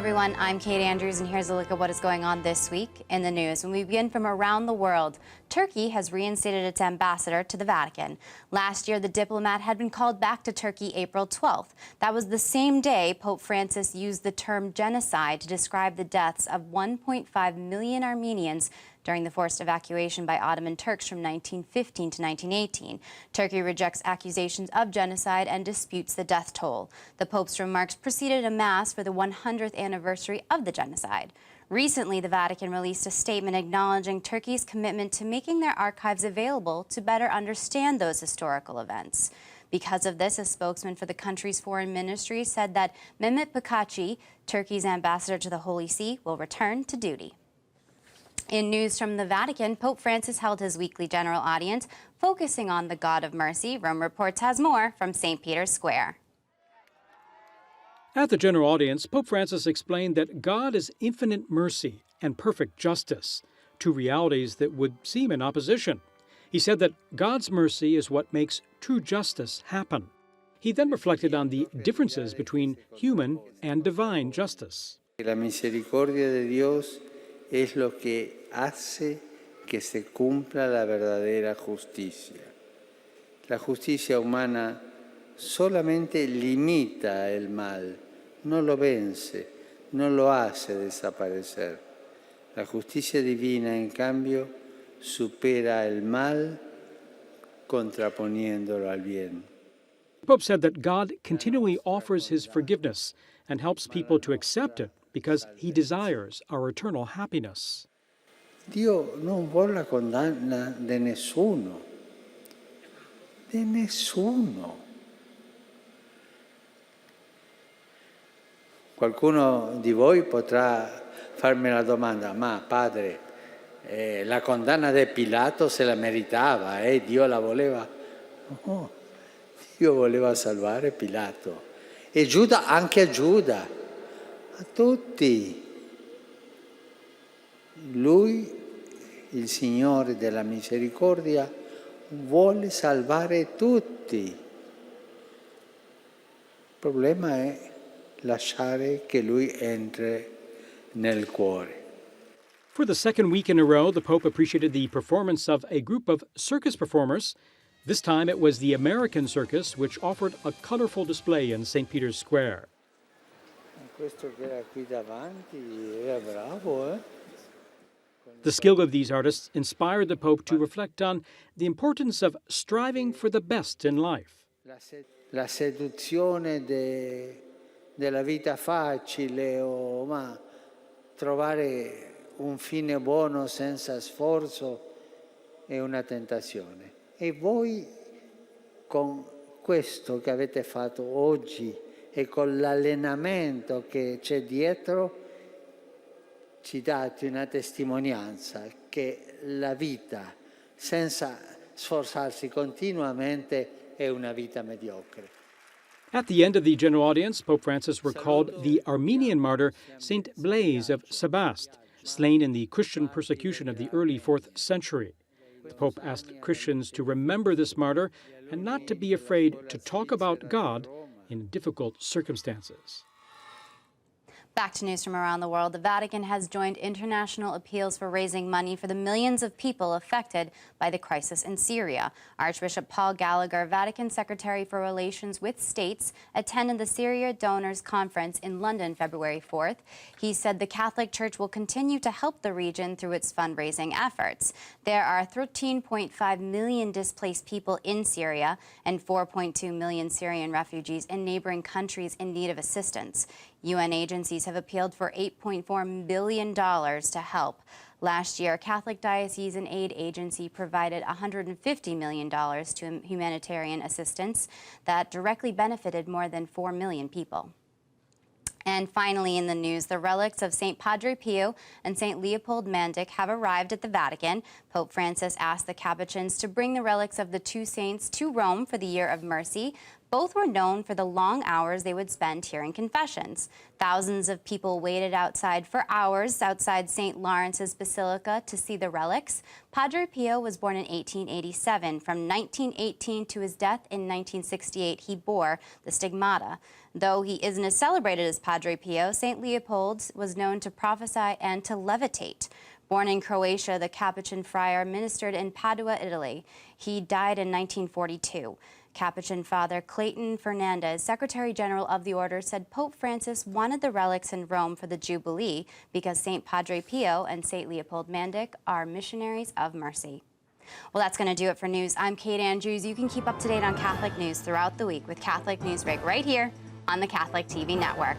everyone, I'm Kate Andrews, and here's a look at what is going on this week in the news. When we begin from around the world, Turkey has reinstated its ambassador to the Vatican. Last year, the diplomat had been called back to Turkey April 12th. That was the same day Pope Francis used the term genocide to describe the deaths of 1.5 million Armenians during the forced evacuation by Ottoman Turks from 1915 to 1918. Turkey rejects accusations of genocide and disputes the death toll. The Pope's remarks preceded a mass for the 100th anniversary of the genocide. Recently, the Vatican released a statement acknowledging Turkey's commitment to making their archives available to better understand those historical events. Because of this, a spokesman for the country's foreign ministry said that Mehmet Bakaci, Turkey's ambassador to the Holy See, will return to duty. In news from the Vatican, Pope Francis held his weekly general audience, focusing on the God of Mercy. Rome Reports has more from St. Peter's Square. At the general audience, Pope Francis explained that God is infinite mercy and perfect justice, two realities that would seem in opposition. He said that God's mercy is what makes true justice happen. He then reflected on the differences between human and divine justice. La misericordia de Dios es lo que hace que se cumpla la verdadera justicia. La justicia humana solamente limita el mal, no lo vence, no lo hace desaparecer. La justicia divina, en cambio, supera el mal contraponiéndolo al bien. The Pope said that God continually offers his forgiveness and helps people to accept it because he desires our eternal happiness. Dio non vuole la condanna di nessuno. Di nessuno. Qualcuno di voi potrà farmi la domanda, ma padre, la condanna di Pilato se la meritava, Dio la voleva? No, Dio voleva salvare Pilato. E Giuda, anche Giuda. A tutti. Lui, il Signore della misericordia, vuole salvare tutti. Il problema è lasciare che Lui entri nel cuore. For the second week in a row, the Pope appreciated the performance of a group of circus performers. This time it was the American Circus, which offered a colorful display in St. Peter's Square. Questo che era qui davanti era bravo, The skill of these artists inspired the Pope to reflect on the importance of striving for the best in life. La seduzione della vita facile ma trovare un fine buono senza sforzo è una tentazione. E voi con questo che avete fatto oggi e con l'allenamento che c'è dietro ci date una testimonianza che la vita senza sforzarsi continuamente è una vita mediocre. At the end of the general audience, Pope Francis recalled the Armenian martyr Saint Blaise of Sebaste, slain in the Christian persecution of the early 4th century. The Pope asked Christians to remember this martyr and not to be afraid to talk about God in difficult circumstances. Back to news from around the world. The Vatican has joined international appeals for raising money for the millions of people affected by the crisis in Syria. Archbishop Paul Gallagher, Vatican Secretary for Relations with States, attended the Syria Donors Conference in London February 4th. He said the Catholic Church will continue to help the region through its fundraising efforts. There are 13.5 million displaced people in Syria and 4.2 million Syrian refugees in neighboring countries in need of assistance. UN agencies have appealed for $8.4 billion to help. Last year, Catholic Diocese and Aid Agency provided $150 million to humanitarian assistance that directly benefited more than 4 million people. And finally in the news, the relics of St. Padre Pio and St. Leopold have arrived at the Vatican. Pope Francis asked the Capuchins to bring the relics of the two saints to Rome for the Year of Mercy. Both were known for the long hours they would spend hearing confessions. Thousands of people waited outside for hours outside St. Lawrence's Basilica to see the relics. Padre Pio was born in 1887. From 1918 to his death in 1968, he bore the stigmata. Though he isn't as celebrated as Padre Pio, St. Leopold was known to prophesy and to levitate. Born in Croatia, the Capuchin friar ministered in Padua, Italy. He died in 1942. Capuchin Father Clayton Fernandez, Secretary General of the Order, said Pope Francis wanted the relics in Rome for the Jubilee because St. Padre Pio and St. Leopold Mandic are missionaries of mercy. Well, that's going to do it for news. I'm Kate Andrews. You can keep up to date on Catholic news throughout the week with Catholic Newsbreak right here on the Catholic TV Network.